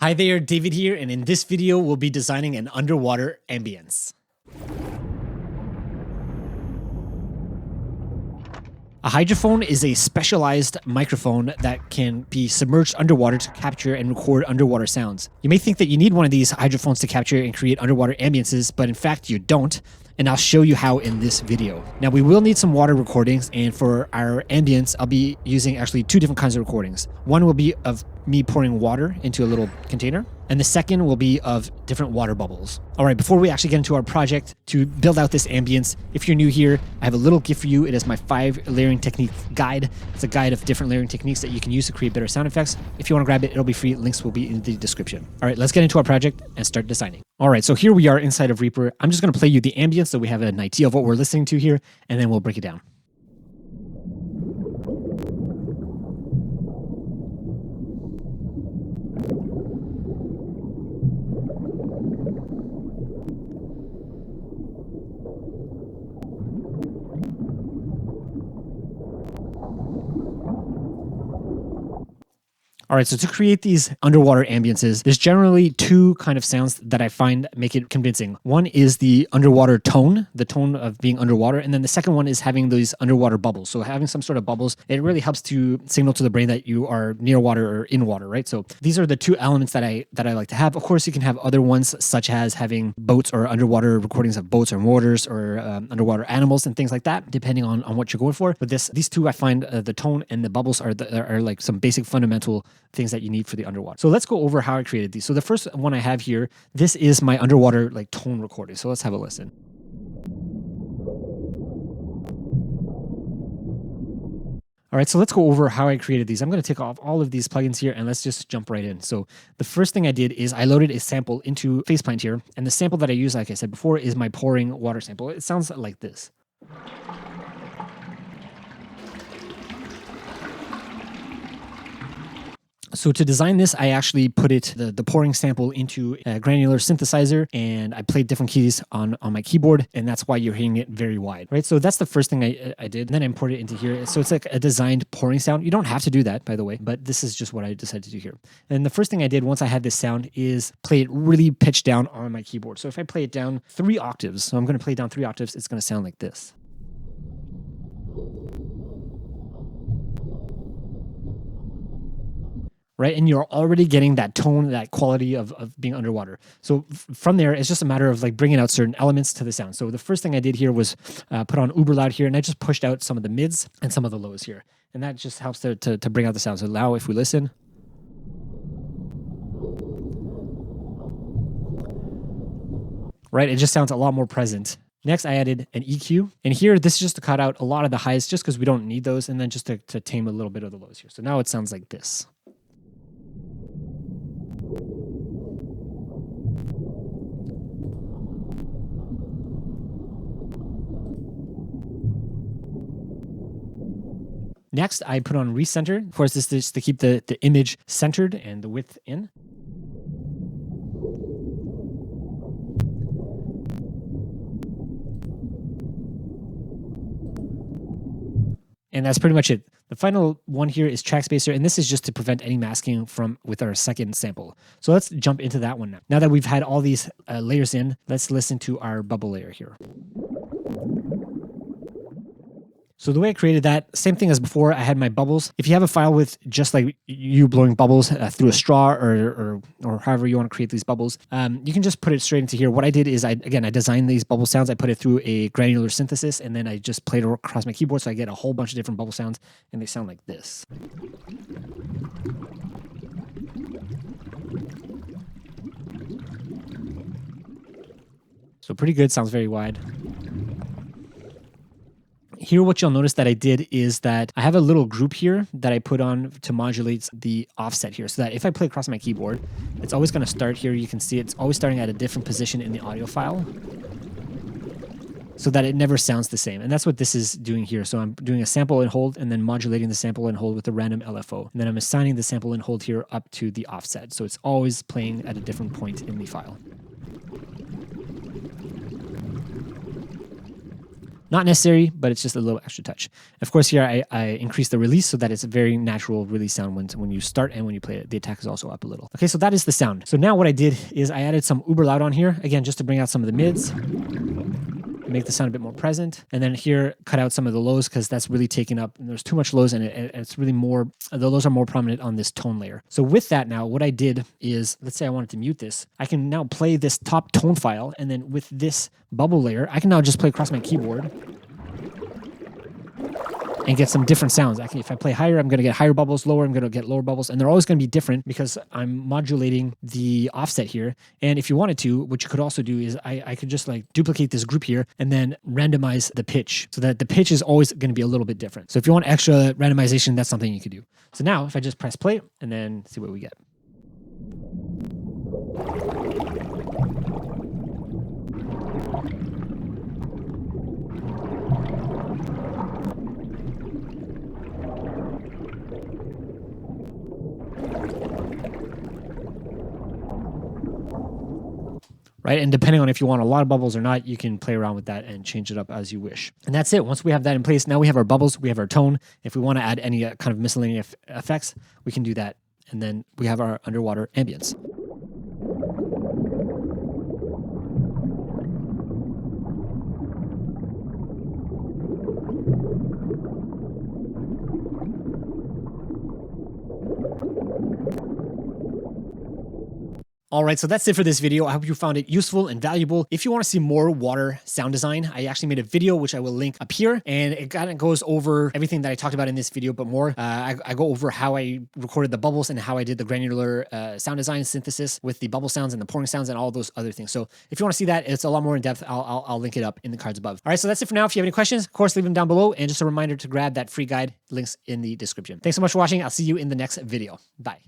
Hi there, David here, and in this video we'll be designing an underwater ambience. A hydrophone is a specialized microphone that can be submerged underwater to capture and record underwater sounds. You may think that you need one of these hydrophones to capture and create underwater ambiences, but in fact you don't, and I'll show you how in this video. Now we will need some water recordings, and for our ambience I'll be using actually two different kinds of recordings. One will be of me pouring water into a little container, and the second will be of different water bubbles. All right, before we actually get into our project to build out this ambience, if you're new here, I have a little gift for you. It is my 5 layering technique guide. It's a guide of different layering techniques that you can use to create better sound effects. If you want to grab it, it'll be free. Links will be in the description. All right, let's get into our project and start designing. All right, so here we are inside of Reaper. I'm just going to play you the ambience so we have an idea of what we're listening to here, and then we'll break it down. All right, so to create these underwater ambiences, there's generally two kind of sounds that I find make it convincing. One is the underwater tone, the tone of being underwater, and then the second one is having these underwater bubbles. So having some sort of bubbles, it really helps to signal to the brain that you are near water or in water, right? So these are the two elements that I like to have. Of course, you can have other ones such as having boats or underwater recordings of boats or motors or underwater animals and things like that, depending on what you're going for. But these two, I find the tone and the bubbles are like some basic fundamental things that you need for the underwater. So let's go over how I created these. So the first one I have here, this is my underwater like tone recording. So let's have a listen. All right, so let's go over how I created these. I'm going to take off all of these plugins here and let's just jump right in. So the first thing I did is I loaded a sample into Faceplant here. And the sample that I use, like I said before, is my pouring water sample. It sounds like this. So to design this, I actually put the pouring sample into a granular synthesizer, and I played different keys on my keyboard, and that's why you're hearing it very wide, right? So that's the first thing I did. And then I imported it into here. So it's like a designed pouring sound. You don't have to do that, by the way, but this is just what I decided to do here. And the first thing I did once I had this sound is play it really pitched down on my keyboard. So if I play it down 3 octaves, so I'm going to play it down 3 octaves, it's going to sound like this. Right? And you're already getting that tone, that quality of being underwater. So from there, it's just a matter of like bringing out certain elements to the sound. So the first thing I did here was put on uber loud here, and I just pushed out some of the mids and some of the lows here. And that just helps to bring out the sound. So now if we listen. Right? It just sounds a lot more present. Next, I added an EQ. And here, this is just to cut out a lot of the highs just because we don't need those, and then just to tame a little bit of the lows here. So now it sounds like this. Next, I put on recenter. Of course, this is to keep the image centered and the width in. And that's pretty much it. The final one here is track spacer, and this is just to prevent any masking with our second sample. So let's jump into that one now. Now that we've had all these layers in, let's listen to our bubble layer here. So the way I created that, same thing as before, I had my bubbles. If you have a file with just like you blowing bubbles through a straw or however you want to create these bubbles, you can just put it straight into here. What I did is I designed these bubble sounds. I put it through a granular synthesis, and then I just played it across my keyboard so I get a whole bunch of different bubble sounds, and they sound like this. So pretty good, sounds very wide. Here, what you'll notice that I did is that I have a little group here that I put on to modulate the offset here, so that if I play across my keyboard, it's always going to start here. You can see it's always starting at a different position in the audio file, so that it never sounds the same. And that's what this is doing here. So I'm doing a sample and hold, and then modulating the sample and hold with a random LFO. And then I'm assigning the sample and hold here up to the offset. So it's always playing at a different point in the file. Not necessary, but it's just a little extra touch. Of course, here I increase the release so that it's a very natural release sound when you start and when you play it. The attack is also up a little. Okay, so that is the sound. So now what I did is I added some uber loud on here, again, just to bring out some of the mids, make the sound a bit more present. And then here, cut out some of the lows because that's really taken up. There's too much lows and it's really more, the lows are more prominent on this tone layer. So with that now, what I did is, let's say I wanted to mute this. I can now play this top tone file. And then with this bubble layer, I can now just play across my keyboard and get some different sounds. If I play higher, I'm going to get higher bubbles, lower, I'm going to get lower bubbles, and they're always going to be different because I'm modulating the offset here. And if you wanted to, what you could also do is I could just like duplicate this group here and then randomize the pitch so that the pitch is always going to be a little bit different. So if you want extra randomization, that's something you could do. So now if I just press play and then see what we get. Right, and depending on if you want a lot of bubbles or not, you can play around with that and change it up as you wish. And that's it. Once we have that in place, now we have our bubbles, we have our tone. If we want to add any kind of miscellaneous effects, we can do that. And then we have our underwater ambience. All right, so that's it for this video. I hope you found it useful and valuable. If you want to see more water sound design, I actually made a video, which I will link up here, and it kind of goes over everything that I talked about in this video, but more. I go over how I recorded the bubbles and how I did the granular sound design synthesis with the bubble sounds and the pouring sounds and all those other things. So if you want to see that, it's a lot more in depth. I'll link it up in the cards above. All right, so that's it for now. If you have any questions, of course, leave them down below. And just a reminder to grab that free guide, links in the description. Thanks so much for watching. I'll see you in the next video. Bye.